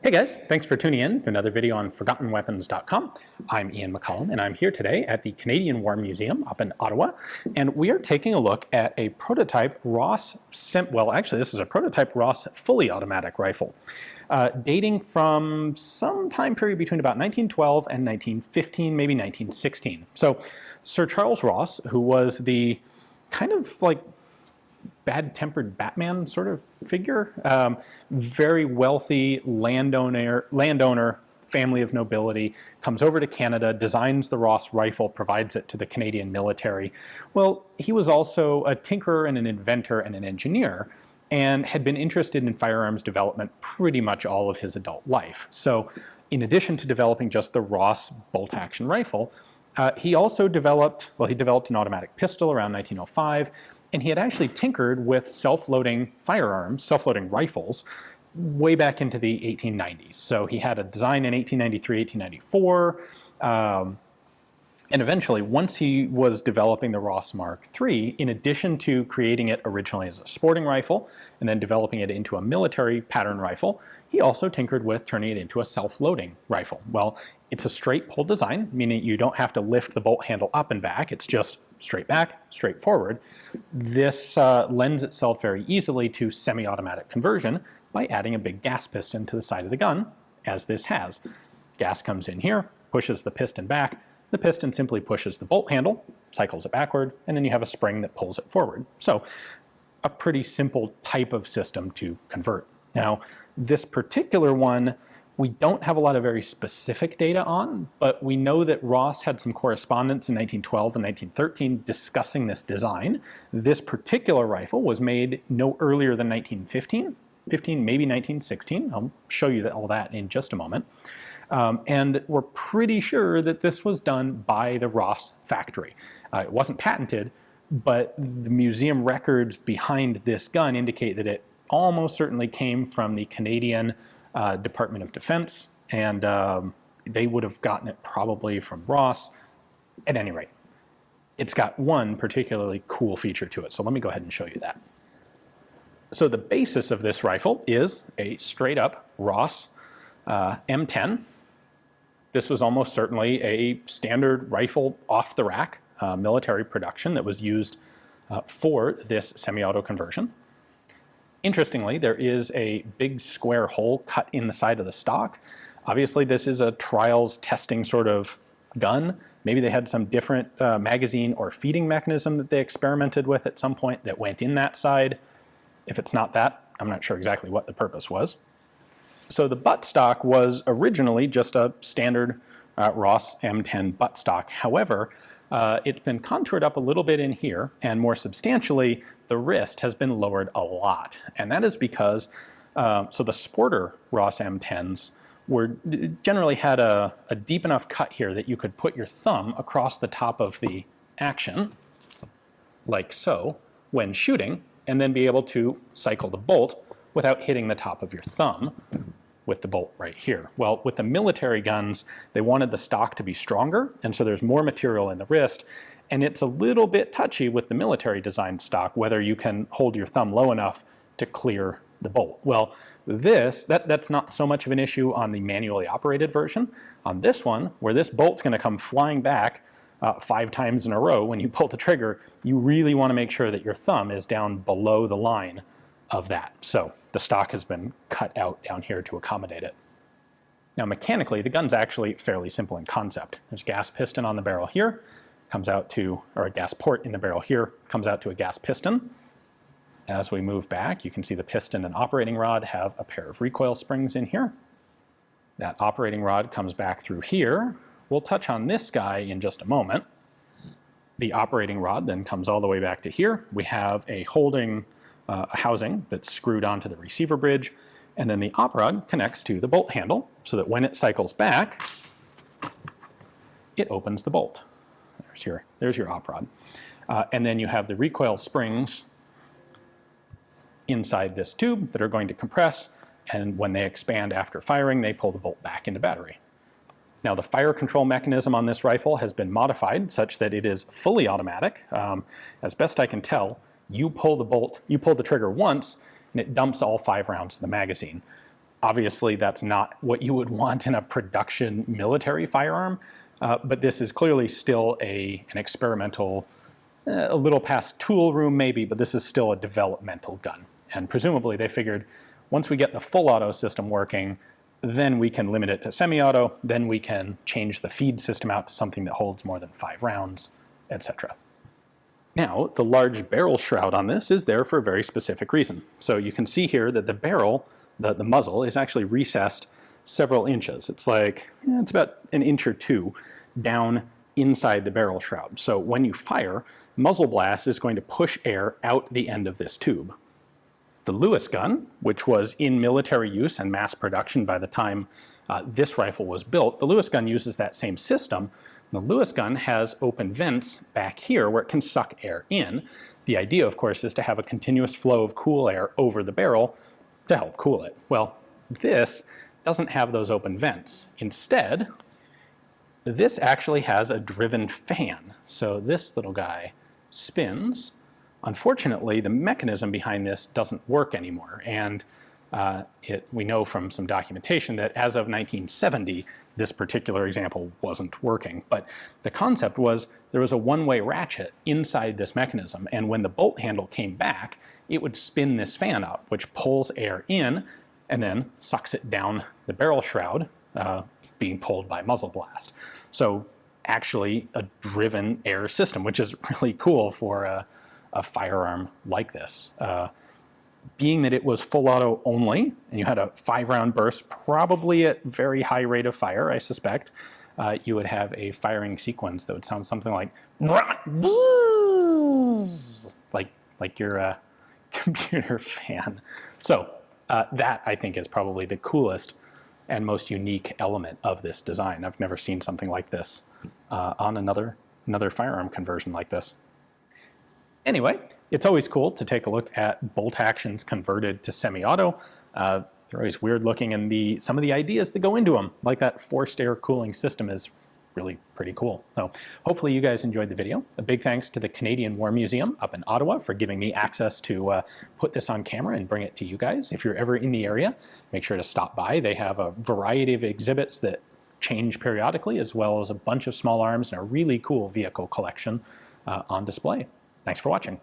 Hey guys, thanks for tuning in to another video on ForgottenWeapons.com. I'm Ian McCollum, and I'm here today at the Canadian War Museum up in Ottawa, and we are taking a look at a prototype Ross, this is a prototype Ross fully automatic rifle, dating from some time period between about 1912 and 1915, maybe 1916. So Sir Charles Ross, who was the kind of like bad-tempered Batman sort of figure. Very wealthy landowner, family of nobility, comes over to Canada, designs the Ross rifle, provides it to the Canadian military. Well, he was also a tinkerer and an inventor and an engineer, and had been interested in firearms development pretty much all of his adult life. So in addition to developing just the Ross bolt-action rifle, he also developed an automatic pistol around 1905, and he had actually tinkered with self-loading firearms, self-loading rifles, way back into the 1890s. So he had a design in 1893, 1894, and eventually, once he was developing the Ross Mark III, in addition to creating it originally as a sporting rifle, and then developing it into a military pattern rifle, he also tinkered with turning it into a self-loading rifle. Well, it's a straight pull design, meaning you don't have to lift the bolt handle up and back, it's just straight back, straight forward. This lends itself very easily to semi-automatic conversion by adding a big gas piston to the side of the gun, as this has. Gas comes in here, pushes the piston back, the piston simply pushes the bolt handle, cycles it backward, and then you have a spring that pulls it forward. So a pretty simple type of system to convert. Now, this particular one, we don't have a lot of very specific data on, but we know that Ross had some correspondence in 1912 and 1913 discussing this design. This particular rifle was made no earlier than 1915, maybe 1916. I'll show you all that in just a moment. And we're pretty sure that this was done by the Ross factory. It wasn't patented, but the museum records behind this gun indicate that it almost certainly came from the Canadian Department of Defense, and they would have gotten it probably from Ross. At any rate, it's got one particularly cool feature to it, so let me go ahead and show you that. So the basis of this rifle is a straight-up Ross M10. This was almost certainly a standard rifle off-the-rack military production that was used for this semi-auto conversion. Interestingly, there is a big square hole cut in the side of the stock. Obviously, this is a trials testing sort of gun. Maybe they had some different magazine or feeding mechanism that they experimented with at some point that went in that side. If it's not that, I'm not sure exactly what the purpose was. So the buttstock was originally just a standard Ross M10 buttstock. However, it's been contoured up a little bit in here, and more substantially, the wrist has been lowered a lot. And that is because, so the sporter Ross M10s generally had a deep enough cut here that you could put your thumb across the top of the action, like so, when shooting, and then be able to cycle the bolt without hitting the top of your thumb with the bolt right here. Well, with the military guns, they wanted the stock to be stronger, and so there's more material in the wrist, and it's a little bit touchy with the military designed stock whether you can hold your thumb low enough to clear the bolt. Well, that's not so much of an issue on the manually operated version. On this one, where this bolt's going to come flying back 5 times in a row when you pull the trigger, you really want to make sure that your thumb is down below the line of that. So the stock has been cut out down here to accommodate it. Now mechanically, the gun's actually fairly simple in concept. There's a gas piston on the barrel here, comes out to, or a gas port in the barrel here, comes out to a gas piston. As we move back, you can see the piston and operating rod have a pair of recoil springs in here. That operating rod comes back through here. We'll touch on this guy in just a moment. The operating rod then comes all the way back to here. We have a housing that's screwed onto the receiver bridge, and then the op rod connects to the bolt handle so that when it cycles back, it opens the bolt. There's your op rod. And then you have the recoil springs inside this tube that are going to compress, and when they expand after firing, they pull the bolt back into battery. Now, the fire control mechanism on this rifle has been modified such that it is fully automatic. As best I can tell, you pull the trigger once, and it dumps all 5 rounds of the magazine. Obviously, that's not what you would want in a production military firearm, but this is clearly still an experimental, a little past tool room maybe, but this is still a developmental gun. And presumably they figured once we get the full auto system working, then we can limit it to semi-auto, then we can change the feed system out to something that holds more than 5 rounds, etc. Now, the large barrel shroud on this is there for a very specific reason. So you can see here that the barrel, the muzzle, is actually recessed several inches. It's like, it's about an inch or two down inside the barrel shroud. So when you fire, muzzle blast is going to push air out the end of this tube. The Lewis gun, which was in military use and mass production by the time this rifle was built, the Lewis gun uses that same system. The Lewis gun has open vents back here where it can suck air in. The idea, of course, is to have a continuous flow of cool air over the barrel to help cool it. Well, this doesn't have those open vents. Instead, this actually has a driven fan. So this little guy spins. Unfortunately, the mechanism behind this doesn't work anymore, and we know from some documentation that as of 1970, this particular example wasn't working. But the concept was there was a one-way ratchet inside this mechanism, and when the bolt handle came back, it would spin this fan up, which pulls air in and then sucks it down the barrel shroud, being pulled by muzzle blast. So actually a driven air system, which is really cool for a firearm like this. Being that it was full auto only, and you had a 5-round burst, probably at very high rate of fire, I suspect, you would have a firing sequence that would sound something like your computer fan. So that, I think, is probably the coolest and most unique element of this design. I've never seen something like this on another firearm conversion like this. Anyway, it's always cool to take a look at bolt actions converted to semi-auto. They're always weird looking, and some of the ideas that go into them, like that forced air cooling system, is really pretty cool. So hopefully you guys enjoyed the video. A big thanks to the Canadian War Museum up in Ottawa for giving me access to put this on camera and bring it to you guys. If you're ever in the area, make sure to stop by. They have a variety of exhibits that change periodically, as well as a bunch of small arms and a really cool vehicle collection on display. Thanks for watching.